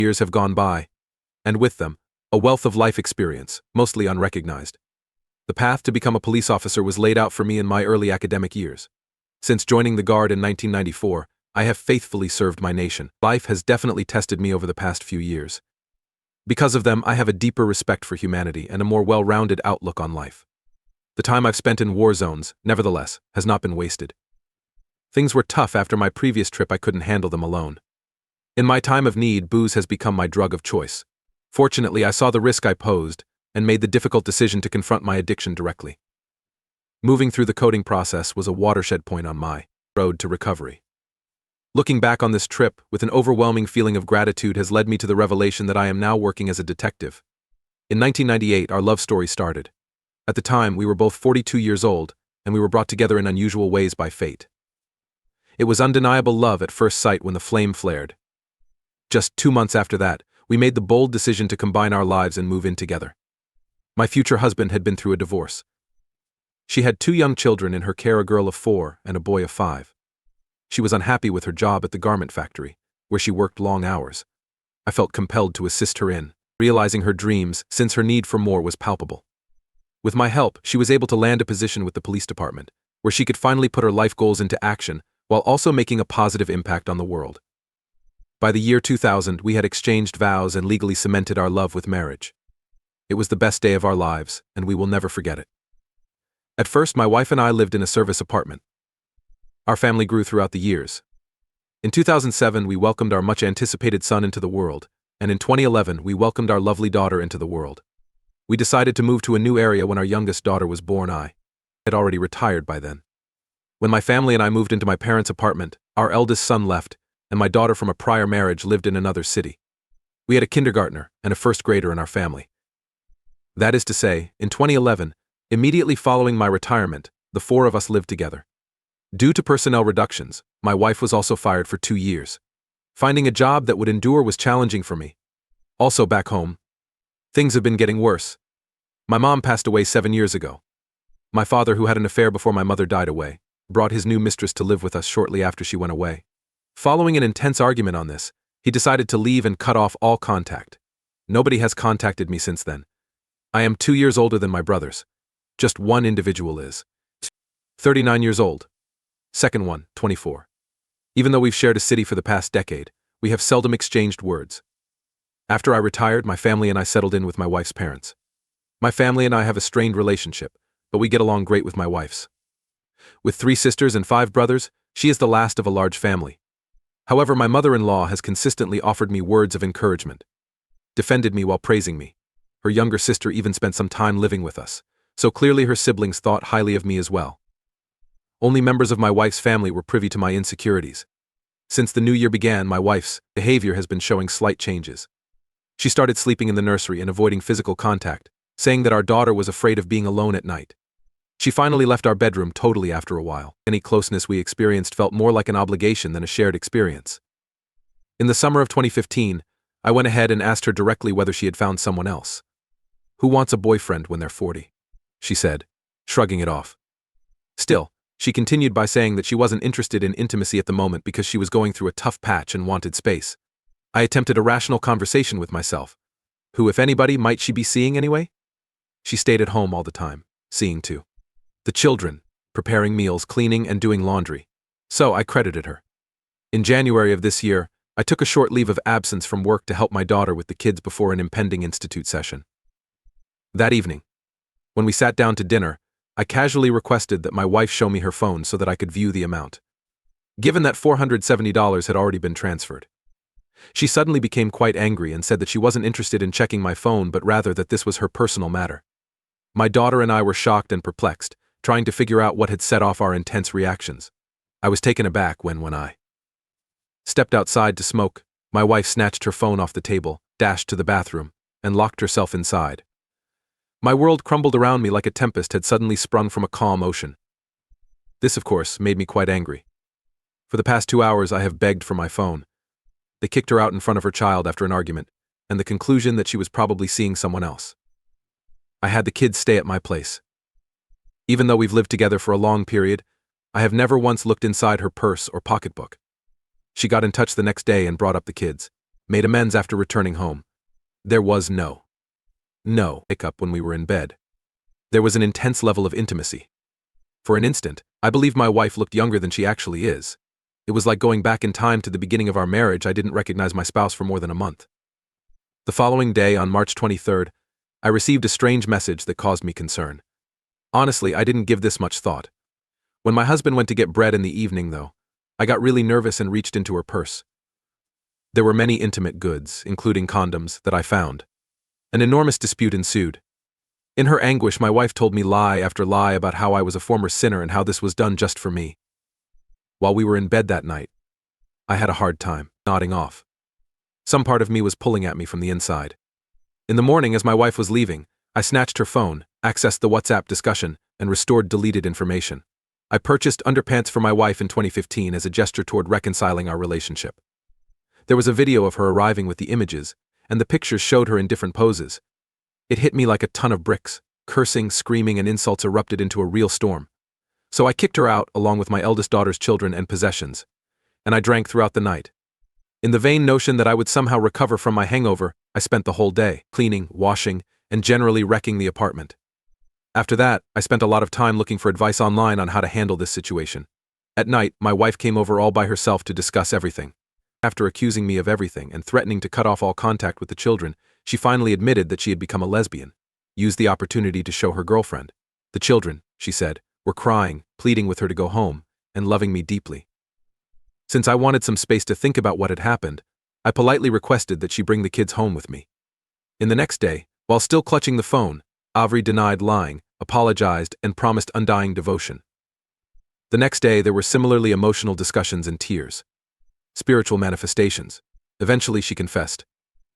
Years have gone by, and with them, a wealth of life experience, mostly unrecognized. The path to become a police officer was laid out for me in my early academic years. Since joining the Guard in 1994, I have faithfully served my nation. Life has definitely tested me over the past few years. Because of them, I have a deeper respect for humanity and a more well-rounded outlook on life. The time I've spent in war zones, nevertheless, has not been wasted. Things were tough after my previous trip. I couldn't handle them alone. In my time of need, booze has become my drug of choice. Fortunately, I saw the risk I posed and made the difficult decision to confront my addiction directly. Moving through the coding process was a watershed point on my road to recovery. Looking back on this trip with an overwhelming feeling of gratitude has led me to the revelation that I am now working as a detective. In 1998, our love story started. At the time, we were both 42 years old, and we were brought together in unusual ways by fate. It was undeniable love at first sight when the flame flared. Just 2 months after that, we made the bold decision to combine our lives and move in together. My future husband had been through a divorce. She had 2 young children in her care, a girl of 4 and a boy of 5. She was unhappy with her job at the garment factory, where she worked long hours. I felt compelled to assist her in realizing her dreams, since her need for more was palpable. With my help, she was able to land a position with the police department, where she could finally put her life goals into action while also making a positive impact on the world. By the year 2000, we had exchanged vows and legally cemented our love with marriage. It was the best day of our lives, and we will never forget it. At first, my wife and I lived in a service apartment. Our family grew throughout the years. In 2007, we welcomed our much-anticipated son into the world, and in 2011, we welcomed our lovely daughter into the world. We decided to move to a new area when our youngest daughter was born. I had already retired by then. When my family and I moved into my parents' apartment, our eldest son left, and my daughter from a prior marriage lived in another city. We had a kindergartner and a first grader in our family. That is to say, in 2011, immediately following my retirement, the 4 of us lived together. Due to personnel reductions, my wife was also fired for 2 years. Finding a job that would endure was challenging for me. Also back home, things have been getting worse. My mom passed away 7 years ago. My father, who had an affair before my mother died away, brought his new mistress to live with us shortly after she went away. Following an intense argument on this, he decided to leave and cut off all contact. Nobody has contacted me since then. I am 2 years older than my brothers. Just one individual is 39 years old. Second one, 24. Even though we've shared a city for the past decade, we have seldom exchanged words. After I retired, my family and I settled in with my wife's parents. My family and I have a strained relationship, but we get along great with my wife's. With 3 sisters and 5 brothers, she is the last of a large family. However, my mother-in-law has consistently offered me words of encouragement, defended me while praising me. Her younger sister even spent some time living with us, so clearly her siblings thought highly of me as well. Only members of my wife's family were privy to my insecurities. Since the new year began, my wife's behavior has been showing slight changes. She started sleeping in the nursery and avoiding physical contact, saying that our daughter was afraid of being alone at night. She finally left our bedroom totally after a while. Any closeness we experienced felt more like an obligation than a shared experience. In the summer of 2015, I went ahead and asked her directly whether she had found someone else. "Who wants a boyfriend when they're 40? She said, shrugging it off. Still, she continued by saying that she wasn't interested in intimacy at the moment because she was going through a tough patch and wanted space. I attempted a rational conversation with myself. Who, if anybody, might she be seeing anyway? She stayed at home all the time, seeing to the children, preparing meals, cleaning, and doing laundry. So I credited her. In January of this year, I took a short leave of absence from work to help my daughter with the kids before an impending institute session. That evening, when we sat down to dinner, I casually requested that my wife show me her phone so that I could view the amount. Given that $470 had already been transferred. She suddenly became quite angry and said that she wasn't interested in checking my phone, but rather that this was her personal matter. My daughter and I were shocked and perplexed, trying to figure out what had set off our intense reactions. I was taken aback when I stepped outside to smoke, my wife snatched her phone off the table, dashed to the bathroom, and locked herself inside. My world crumbled around me like a tempest had suddenly sprung from a calm ocean. This, of course, made me quite angry. For the past 2 hours I have begged for my phone. They kicked her out in front of her child after an argument, and the conclusion that she was probably seeing someone else. I had the kids stay at my place. Even though we've lived together for a long period, I have never once looked inside her purse or pocketbook. She got in touch the next day and brought up the kids, made amends after returning home. There was no hiccup when we were in bed. There was an intense level of intimacy. For an instant, I believed my wife looked younger than she actually is. It was like going back in time to the beginning of our marriage. I didn't recognize my spouse for more than a month. The following day, on March 23rd, I received a strange message that caused me concern. Honestly, I didn't give this much thought. When my husband went to get bread in the evening, though, I got really nervous and reached into her purse. There were many intimate goods, including condoms, that I found. An enormous dispute ensued. In her anguish, my wife told me lie after lie about how I was a former sinner and how this was done just for me. While we were in bed that night, I had a hard time nodding off. Some part of me was pulling at me from the inside. In the morning, as my wife was leaving, I snatched her phone, accessed the WhatsApp discussion, and restored deleted information. I purchased underpants for my wife in 2015 as a gesture toward reconciling our relationship. There was a video of her arriving with the images, and the pictures showed her in different poses. It hit me like a ton of bricks. Cursing, screaming, and insults erupted into a real storm. So I kicked her out, along with my eldest daughter's children and possessions, and I drank throughout the night. In the vain notion that I would somehow recover from my hangover, I spent the whole day cleaning, washing, and generally wrecking the apartment. After that, I spent a lot of time looking for advice online on how to handle this situation. At night, my wife came over all by herself to discuss everything. After accusing me of everything and threatening to cut off all contact with the children, she finally admitted that she had become a lesbian, used the opportunity to show her girlfriend. The children, she said, were crying, pleading with her to go home, and loving me deeply. Since I wanted some space to think about what had happened, I politely requested that she bring the kids home with me. In the next day, while still clutching the phone, Avri denied lying, apologized, and promised undying devotion. The next day, there were similarly emotional discussions and tears. Spiritual manifestations. Eventually, she confessed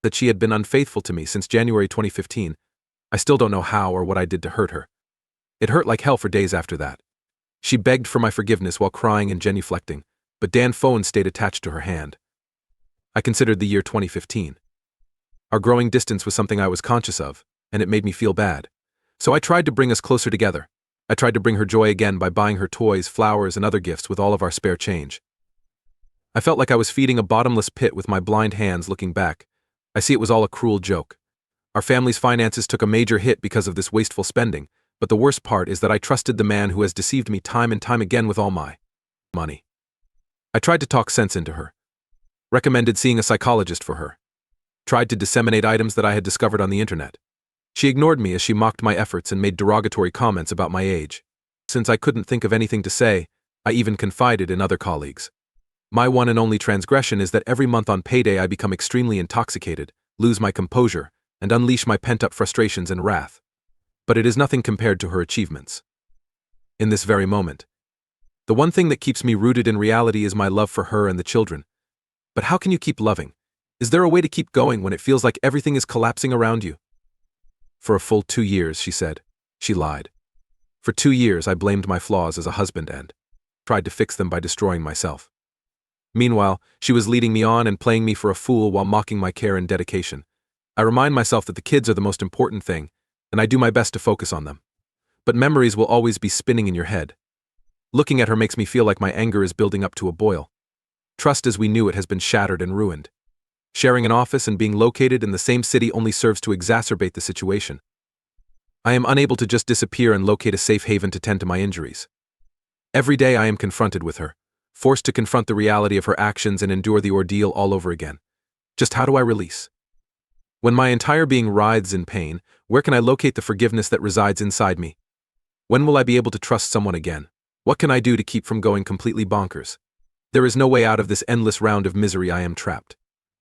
that she had been unfaithful to me since January 2015. I still don't know how or what I did to hurt her. It hurt like hell for days after that. She begged for my forgiveness while crying and genuflecting, but Dan's phone stayed attached to her hand. I considered the year 2015. Our growing distance was something I was conscious of, and it made me feel bad. So I tried to bring us closer together. I tried to bring her joy again by buying her toys, flowers, and other gifts with all of our spare change. I felt like I was feeding a bottomless pit with my blind hands. Looking back, I see it was all a cruel joke. Our family's finances took a major hit because of this wasteful spending, but the worst part is that I trusted the man who has deceived me time and time again with all my money. I tried to talk sense into her, recommended seeing a psychologist for her, tried to disseminate items that I had discovered on the internet. She ignored me as she mocked my efforts and made derogatory comments about my age. Since I couldn't think of anything to say, I even confided in other colleagues. My one and only transgression is that every month on payday I become extremely intoxicated, lose my composure, and unleash my pent-up frustrations and wrath. But it is nothing compared to her achievements. In this very moment, the one thing that keeps me rooted in reality is my love for her and the children. But how can you keep loving? Is there a way to keep going when it feels like everything is collapsing around you? For a full 2 years, she said. She lied. For 2 years, I blamed my flaws as a husband and tried to fix them by destroying myself. Meanwhile, she was leading me on and playing me for a fool while mocking my care and dedication. I remind myself that the kids are the most important thing, and I do my best to focus on them. But memories will always be spinning in your head. Looking at her makes me feel like my anger is building up to a boil. Trust as we knew it has been shattered and ruined. Sharing an office and being located in the same city only serves to exacerbate the situation. I am unable to just disappear and locate a safe haven to tend to my injuries. Every day I am confronted with her, forced to confront the reality of her actions and endure the ordeal all over again. Just how do I release? When my entire being writhes in pain, where can I locate the forgiveness that resides inside me? When will I be able to trust someone again? What can I do to keep from going completely bonkers? There is no way out of this endless round of misery. I am trapped.